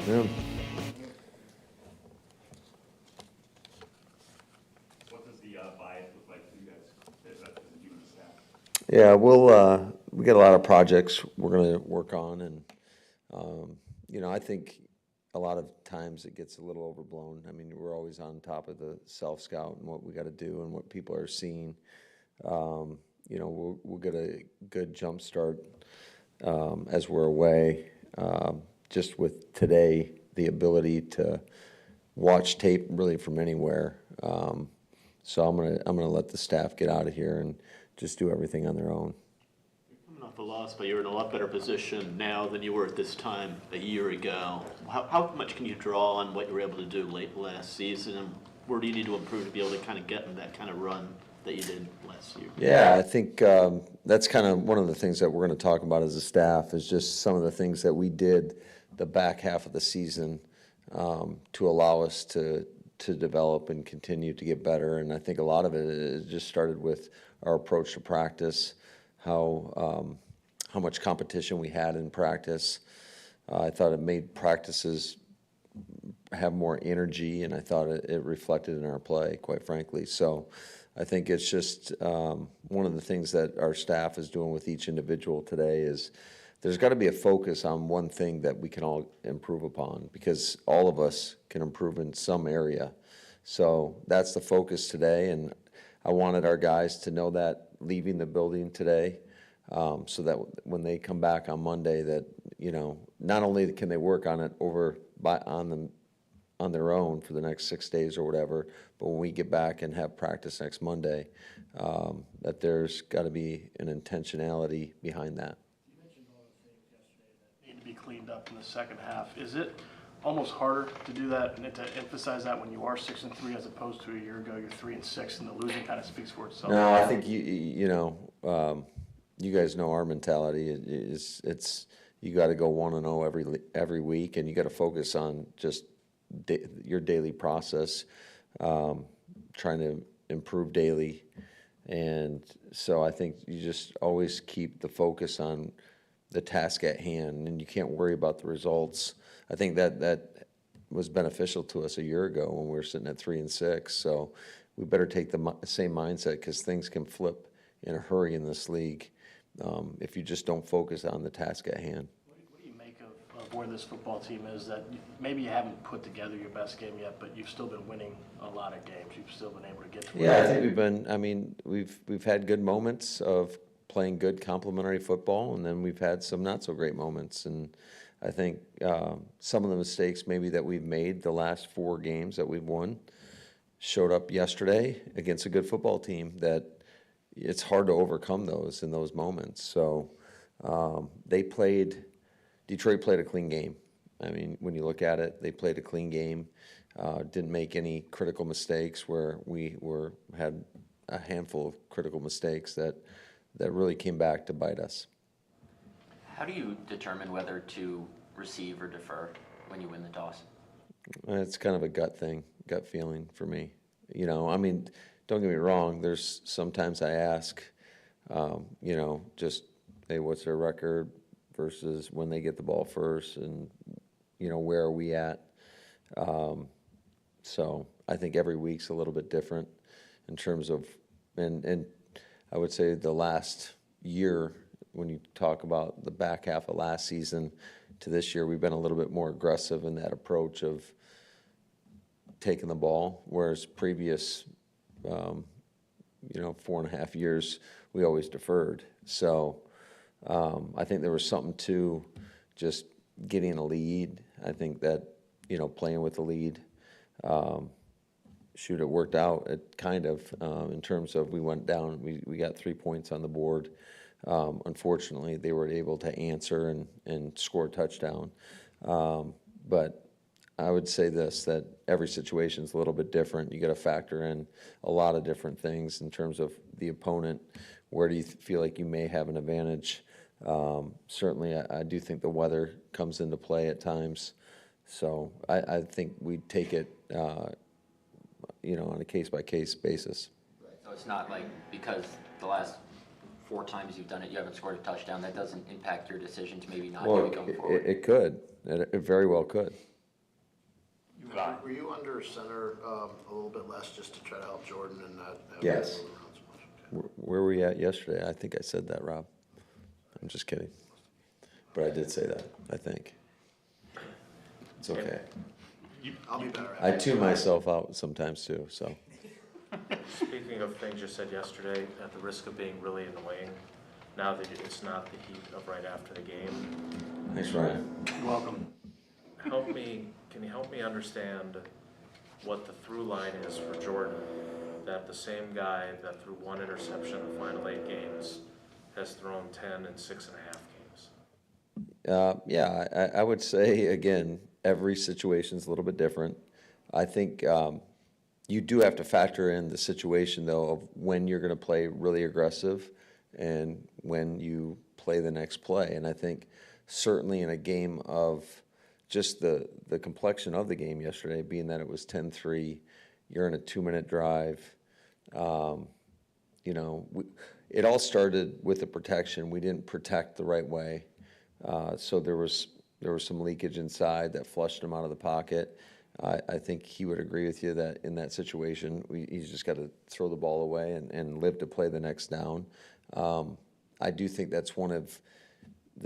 Yeah. What does the bias look like for you guys as you and the staff? Yeah, we got a lot of projects we're going to work on, and I think a lot of times it gets a little overblown. I mean, we're always on top of the Selfscout and what we got to do and what people are seeing. We'll get a good jump start as we're away. Just with today, the ability to watch tape really from anywhere. So I'm gonna let the staff get out of here and just do everything on their own. You're coming off a loss, but you're in a lot better position now than you were at this time a year ago. How much can you draw on what you were able to do late last season, and where do you need to improve to be able to kind of get in that kind of run that you did last year? Yeah, I think that's kind of one of the things that we're going to talk about as a staff is just some of the things that we did the back half of the season to allow us to develop and continue to get better. And I think a lot of it just started with our approach to practice, how much competition we had in practice. I thought it made practices have more energy, and I thought it reflected in our play, quite frankly. So I think it's just one of the things that our staff is doing with each individual today is there's got to be a focus on one thing that we can all improve upon, because all of us can improve in some area. So that's the focus today, and I wanted our guys to know that leaving the building today, so that when they come back on Monday, that not only can they work on it on their own for the next 6 days or whatever, but when we get back and have practice next Monday, that there's got to be an intentionality behind that. You mentioned all the things yesterday that need to be cleaned up in the second half. Is it almost harder to do that and to emphasize that when you are 6-3 as opposed to a year ago you're 3-6 and the losing kind of speaks for itself? No, I think you guys know our mentality it's you got to go 1-0 every week, and you got to focus on just your daily process, trying to improve daily. And so I think you just always keep the focus on the task at hand, and you can't worry about the results. I think that was beneficial to us a year ago when we were sitting at 3-6. So we better take the same mindset, because things can flip in a hurry in this league if you just don't focus on the task at hand. What do you make of where this football team is, that maybe you haven't put together your best game yet, but you've still been winning a lot of games. You've still been able to get to Yeah, I think we've had good moments of playing good complementary football, and then we've had some not so great moments. And I think some of the mistakes maybe that we've made the last 4 games that we've won showed up yesterday against a good football team, that it's hard to overcome those in those moments. So Detroit played a clean game. I mean, when you look at it, they played a clean game. Didn't make any critical mistakes, where we had a handful of critical mistakes that really came back to bite us. How do you determine whether to receive or defer when you win the toss? It's kind of a gut feeling for me. I mean, don't get me wrong, there's sometimes I ask, just, hey, what's their record versus when they get the ball first, and, where are we at? So I think every week's a little bit different in terms of, and I would say the last year, when you talk about the back half of last season to this year, we've been a little bit more aggressive in that approach of taking the ball, whereas previous, 4.5 years, we always deferred. So I think there was something to just getting a lead. I think that, playing with the lead, it worked out. It kind of, in terms of we went down, we got 3 points on the board. Unfortunately, they were able to answer and score a touchdown. But I would say this, that every situation is a little bit different. You got to factor in a lot of different things in terms of the opponent. Where do you feel like you may have an advantage? Certainly, I do think the weather comes into play at times. So I think we take it, on a case-by-case basis. So it's not like because the last 4 times you've done it, you haven't scored a touchdown, that doesn't impact your decision to maybe not do it going forward? It could. It very well could. Were you under center a little bit less just to try to help Jordan and not have Yes. him move around so much? Okay. Where were we at yesterday? I think I said that, Rob. I'm just kidding. But I did say that, I think. It's okay. I'll be better I at it. tune myself out sometimes too, so. Speaking of things you said yesterday, at the risk of being really annoying, now that it's not the heat of right after the game, Thanks, Ryan. Welcome. can you help me understand what the through line is for Jordan? That the same guy that threw 1 interception in the final 8 games has thrown 10 in 6.5 games. Yeah, I would say, again, every situation's a little bit different. I think you do have to factor in the situation, though, of when you're going to play really aggressive and when you play the next play. And I think certainly in a game of just the complexion of the game yesterday, being that it was 10-3, you're in a 2-minute drive. It all started with the protection. We didn't protect the right way. So there was some leakage inside that flushed him out of the pocket. I think he would agree with you that in that situation, he's just got to throw the ball away and live to play the next down. I do think that's one of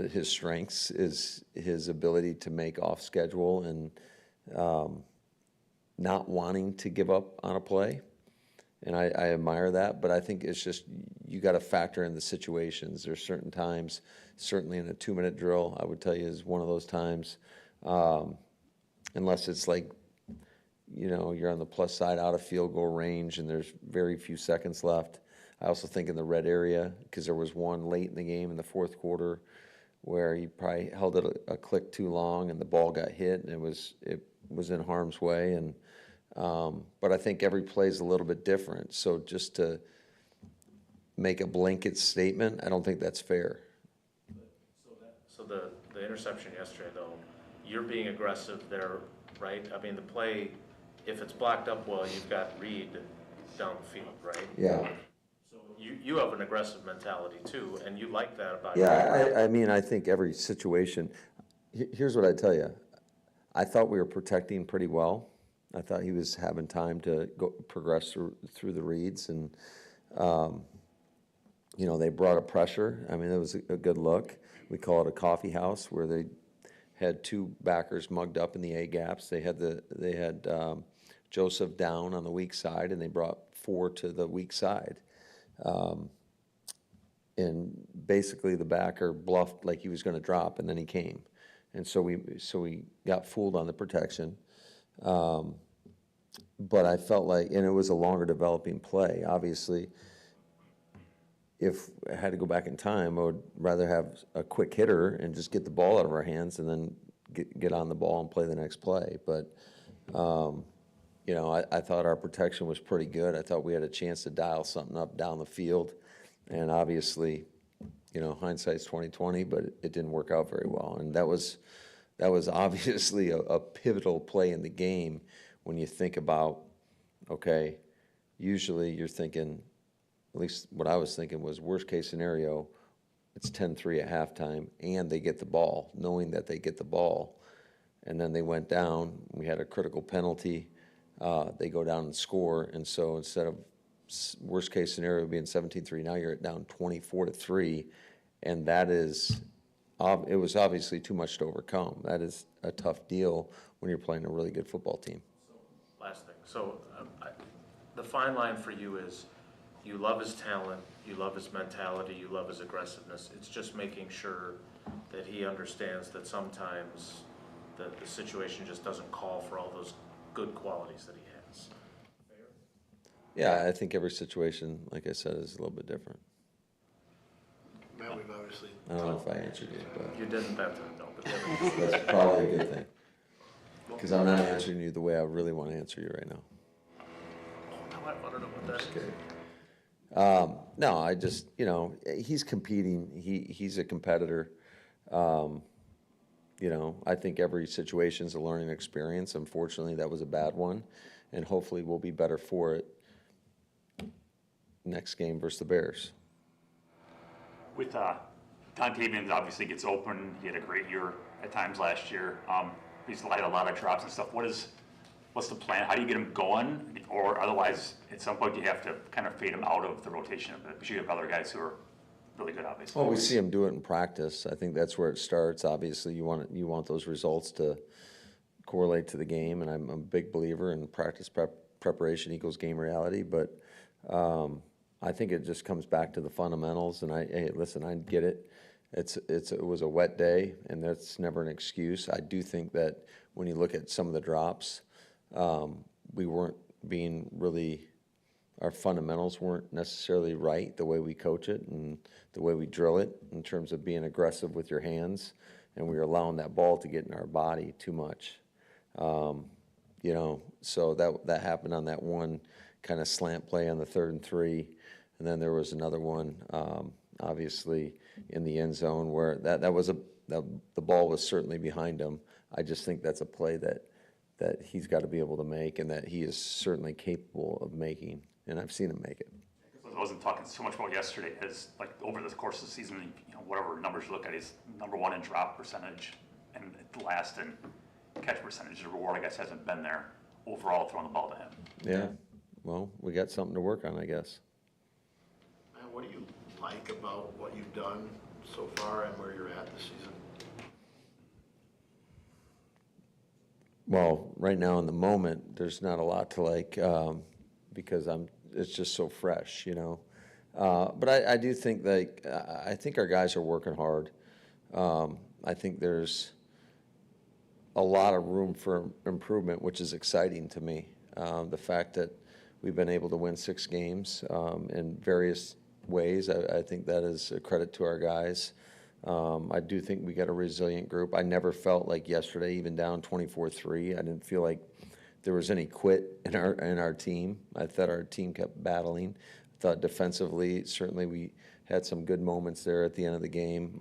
his strengths, is his ability to make off schedule and not wanting to give up on a play. And I admire that, but I think it's just you got to factor in the situations. There's certain times, certainly in a 2-minute drill, I would tell you is one of those times, unless it's like, you're on the plus side out of field goal range and there's very few seconds left. I also think in the red area, because there was one late in the game in the 4th quarter where he probably held it a click too long and the ball got hit and it was in harm's way. But I think every play is a little bit different. So just to make a blanket statement. I don't think that's fair. So the interception yesterday, though, you're being aggressive there, right? I mean, the play, if it's blocked up well, you've got Reed down the field, right? Yeah. So you have an aggressive mentality too, and you like that about Yeah, I mean, I think every situation, here's what I tell you. I thought we were protecting pretty well. I thought he was having time to progress through the reads, and you know, they brought a pressure. I mean, it was a good look. We call it a coffee house, where they had two backers mugged up in the A gaps. They had Joseph down on the weak side, and they brought 4 to the weak side. And basically the backer bluffed like he was going to drop, and then he came. And so we got fooled on the protection. But I felt like, and it was a longer developing play. Obviously, if I had to go back in time, I would rather have a quick hitter and just get the ball out of our hands and then get on the ball and play the next play. But, you know, I thought our protection was pretty good. I thought we had a chance to dial something up down the field. And obviously, you know, hindsight's 20/20, but it didn't work out very well. And that was obviously a pivotal play in the game when you think about, okay, usually you're thinking, at least what I was thinking was, worst case scenario, it's 10-3 at halftime, and they get the ball, knowing that they get the ball. And then they went down. We had a critical penalty. They go down and score. And so instead of worst case scenario being 17-3, now you're down 24-3. And that is, it was obviously too much to overcome. That is a tough deal when you're playing a really good football team. Last thing. So the fine line for you is, you love his talent, you love his mentality, you love his aggressiveness. It's just making sure that he understands that sometimes the situation just doesn't call for all those good qualities that he has. Fair? Yeah, I think every situation, like I said, is a little bit different. Matt, we've obviously. I don't know if I answered you, but You didn't that time, no, but that's probably a good thing. Because I'm not answering you the way I really want to answer you right now. Now I want to know what that is. Okay. No, I just, you know, he's competing. He's a competitor. You know, I think every situation's a learning experience. Unfortunately, that was a bad one, and hopefully we'll be better for it next game versus the Bears. With Don Tavians obviously gets open. He had a great year at times last year. He's had a lot of drops and stuff. What's the plan? How do you get him going? Or otherwise, at some point, you have to kind of fade him out of the rotation. But you have other guys who are really good, obviously. Well, we see him do it in practice. I think that's where it starts. Obviously, you want those results to correlate to the game, and I'm a big believer in practice preparation equals game reality. But I think it just comes back to the fundamentals. And hey, listen, I get it. It was a wet day, and that's never an excuse. I do think that when you look at some of the drops, we weren't being really, our fundamentals weren't necessarily right, the way we coach it and the way we drill it in terms of being aggressive with your hands, and we were allowing that ball to get in our body too much. You know, so that happened on that one kind of slant play on the 3rd and 3, and then there was another one, obviously in the end zone where the ball was certainly behind him. I just think that's a play that he's got to be able to make, and that he is certainly capable of making, and I've seen him make it. I wasn't talking so much about yesterday as, like, over the course of the season, you know, whatever numbers you look at, he's #1 in drop percentage and last in catch percentage. The reward, I guess, hasn't been there overall throwing the ball to him. Yeah, well, we got something to work on, I guess. Matt, what do you like about what you've done so far and where you're at this season? Well, right now in the moment, there's not a lot to like, because it's just so fresh, you know. But I do think I think our guys are working hard. I think there's a lot of room for improvement, which is exciting to me. The fact that we've been able to win 6 games in various ways, I think that is a credit to our guys. I do think we got a resilient group. I never felt like yesterday, even down 24-3, I didn't feel like there was any quit in our team. I thought our team kept battling. I thought defensively, certainly we had some good moments there at the end of the game.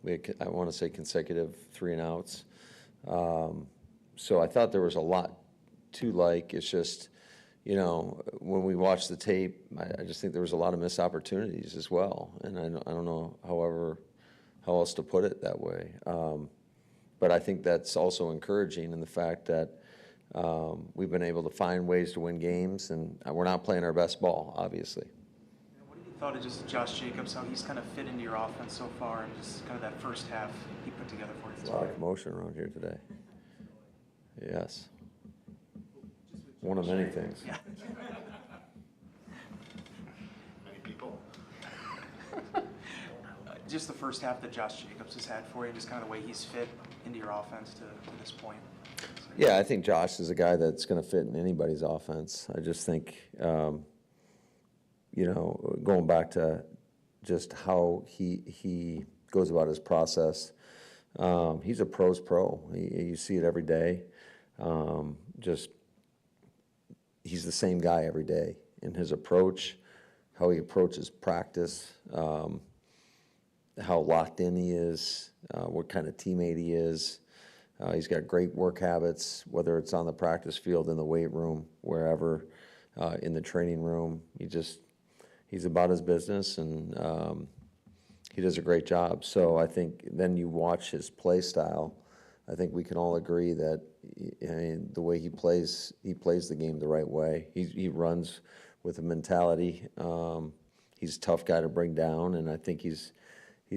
We had, I want to say, consecutive 3-and-outs. So I thought there was a lot to like. It's just, you know, when we watch the tape, I just think there was a lot of missed opportunities as well. And I don't know, how else to put it that way. But I think that's also encouraging in the fact that we've been able to find ways to win games, and we're not playing our best ball, obviously. What have you thought of just Josh Jacobs, how he's kind of fit into your offense so far, and just kind of that first half he put together for you? There's a lot of commotion around here today. Yes. One of many things. Yeah. Many people. Just the first half that Josh Jacobs has had for you, just kind of the way he's fit into your offense to this point. Yeah, I think Josh is a guy that's going to fit in anybody's offense. I just think, you know, going back to just how he goes about his process, he's a pro's pro. You see it every day. Just he's the same guy every day in his approach, how he approaches practice, how locked in he is, what kind of teammate he is. He's got great work habits, whether it's on the practice field, in the weight room, wherever, in the training room. He's about his business, and he does a great job. So I think then you watch his play style. I think we can all agree that, I mean, the way he plays the game the right way. He runs with a mentality. He's a tough guy to bring down, and I think he's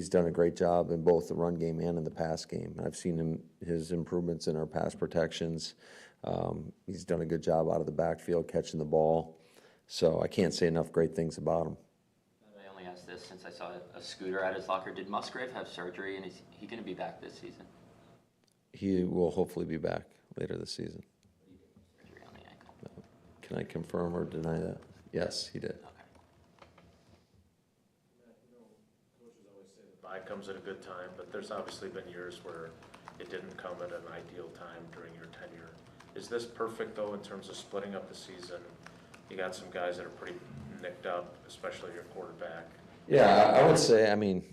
done a great job in both the run game and in the pass game. I've seen his improvements in our pass protections. He's done a good job out of the backfield catching the ball. So I can't say enough great things about him. I only asked this since I saw a scooter at his locker. Did Musgrave have surgery, and is he going to be back this season? He will hopefully be back later this season. Surgery on the ankle. Can I confirm or deny that? Yes, he did. Okay. Coaches always say the bye comes at a good time, but there's obviously been years where it didn't come at an ideal time during your tenure. Is this perfect, though, in terms of splitting up the season? You got some guys that are pretty nicked up, especially your quarterback. Yeah, I would say, I mean,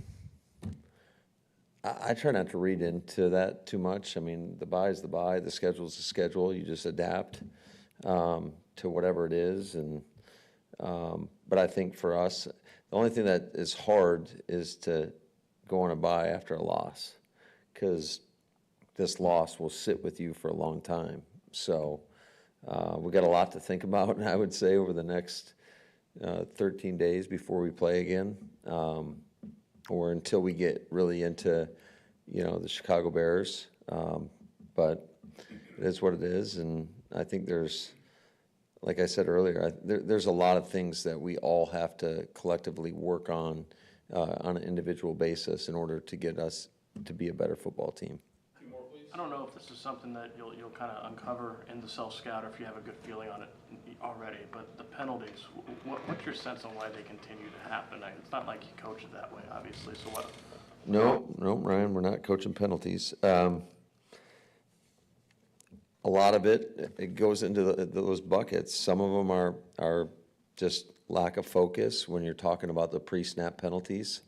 I try not to read into that too much. I mean, the bye is the bye, the schedule is the schedule. You just adapt to whatever it is. And but I think for us, the only thing that is hard is to go on a bye after a loss, because this loss will sit with you for a long time. So we got a lot to think about, I would say, over the next 13 days before we play again. Or until we get really into, you know, the Chicago Bears. But it is what it is, and I think there's, like I said earlier, there's a lot of things that we all have to collectively work on an individual basis in order to get us to be a better football team. I don't know if this is something that you'll kind of uncover in the Selfscout, or if you have a good feeling on it already, but the penalties, what's your sense on why they continue to happen? It's not like you coach it that way, obviously, so what? No, Ryan, we're not coaching penalties. A lot of it goes into those buckets. Some of them are just lack of focus when you're talking about the pre-snap penalties.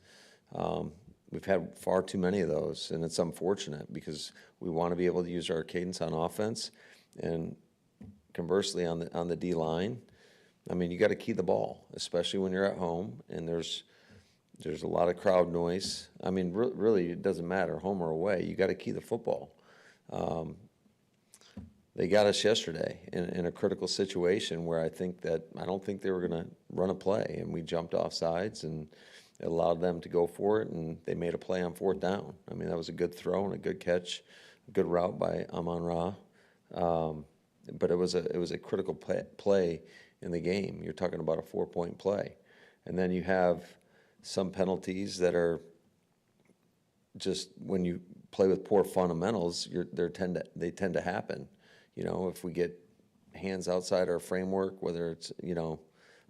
We've had far too many of those, and it's unfortunate because we want to be able to use our cadence on offense, and conversely on the D line. I mean, you got to key the ball, especially when you're at home and there's a lot of crowd noise. I mean, really, it doesn't matter, home or away. You got to key the football. They got us yesterday in a critical situation where I don't think they were going to run a play, and we jumped off sides and it allowed them to go for it, and they made a play on 4th down. I mean, that was a good throw and a good catch, a good route by Amon-Ra. But it was a critical play in the game. You're talking about a 4-point play. And then you have some penalties that are just, when you play with poor fundamentals, they tend to happen. You know, if we get hands outside our framework, whether it's, you know,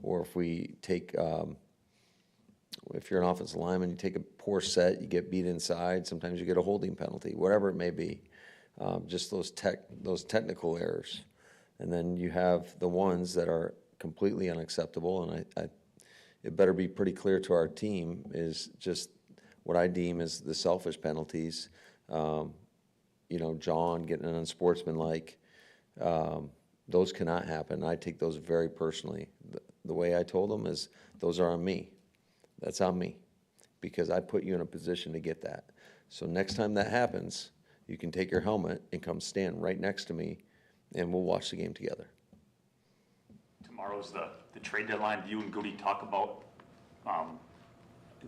or if we take if you're an offensive lineman, you take a poor set, you get beat inside, sometimes you get a holding penalty, whatever it may be. Just those technical errors. And then you have the ones that are completely unacceptable, and it better be pretty clear to our team is just what I deem as the selfish penalties. You know, John getting an unsportsmanlike, those cannot happen. I take those very personally. The way I told them is those are on me. That's on me because I put you in a position to get that. So next time that happens, you can take your helmet and come stand right next to me and we'll watch the game together. Tomorrow's the trade deadline. Do you and Goody talk about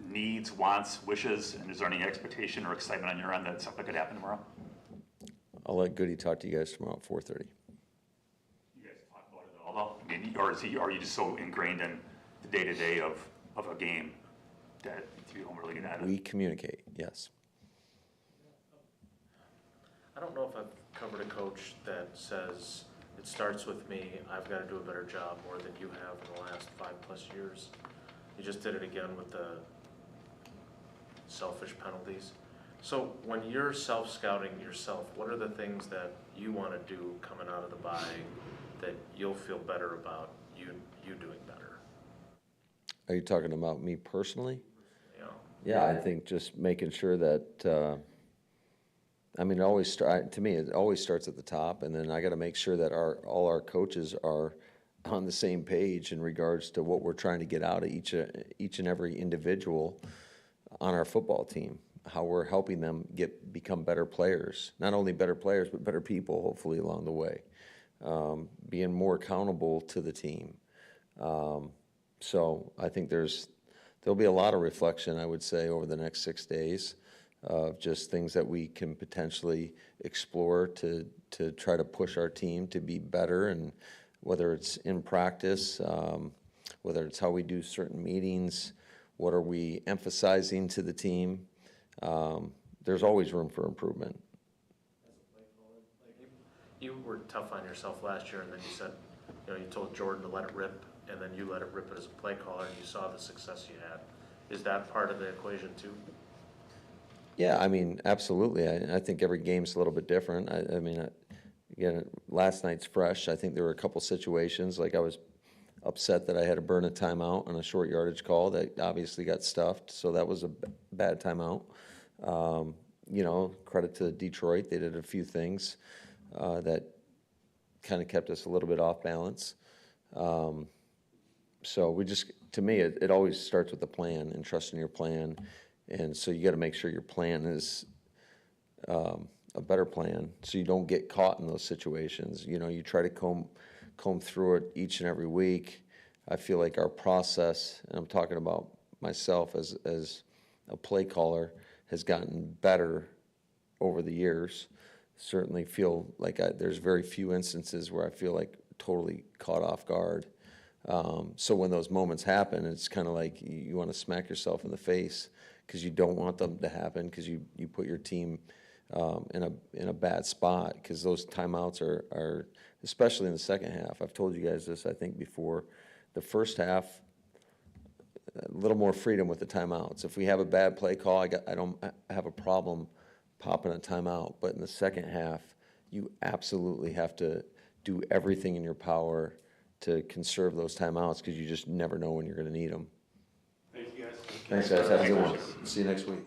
needs, wants, wishes, and is there any expectation or excitement on your end that something could happen tomorrow? I'll let Goody talk to you guys tomorrow at 4:30. You guys talk about it at all, though? I mean, are you just so ingrained in the day-to-day of a game that you don't really get at it? We communicate, yes. I don't know if I've covered a coach that says, it starts with me, I've got to do a better job more than you have in the last 5+ years. You just did it again with the selfish penalties. So when you're self-scouting yourself, what are the things that you want to do coming out of the bye that you'll feel better about you doing better? Are you talking about me personally? You know? Yeah, I think just making sure that, I mean, to me, it always starts at the top, and then I got to make sure that all our coaches are on the same page in regards to what we're trying to get out of each and every individual on our football team, how we're helping them become better players, not only better players, but better people, hopefully, along the way, being more accountable to the team. So I think there'll be a lot of reflection, I would say, over the next 6 days of just things that we can potentially explore to try to push our team to be better, and whether it's in practice, whether it's how we do certain meetings, what are we emphasizing to the team. There's always room for improvement. You were tough on yourself last year, and then you said, you told Jordan to let it rip, and then you let it rip as a play caller, and you saw the success you had. Is that part of the equation too? Yeah, I mean, absolutely. I think every game's a little bit different. I mean, again, last night's fresh. I think there were a couple situations, like I was upset that I had to burn a timeout on a short yardage call that obviously got stuffed, so that was a bad timeout. Credit to Detroit. They did a few things that kind of kept us a little bit off balance. So to me, it always starts with the plan and trusting your plan. And so you got to make sure your plan is a better plan so you don't get caught in those situations. You try to comb through it each and every week. I feel like our process, and I'm talking about myself as a play caller, has gotten better over the years. Certainly feel like there's very few instances where I feel like totally caught off guard. So when those moments happen, it's kind of like you want to smack yourself in the face because you don't want them to happen, because you put your team in a bad spot, because those timeouts are, especially in the second half. I've told you guys this, I think, before. The first half, a little more freedom with the timeouts. If we have a bad play call, I don't have a problem popping a timeout. But in the second half, you absolutely have to do everything in your power to conserve those timeouts, because you just never know when you're going to need them. Thank you, guys. Thanks, guys. Have a good one. See you next week.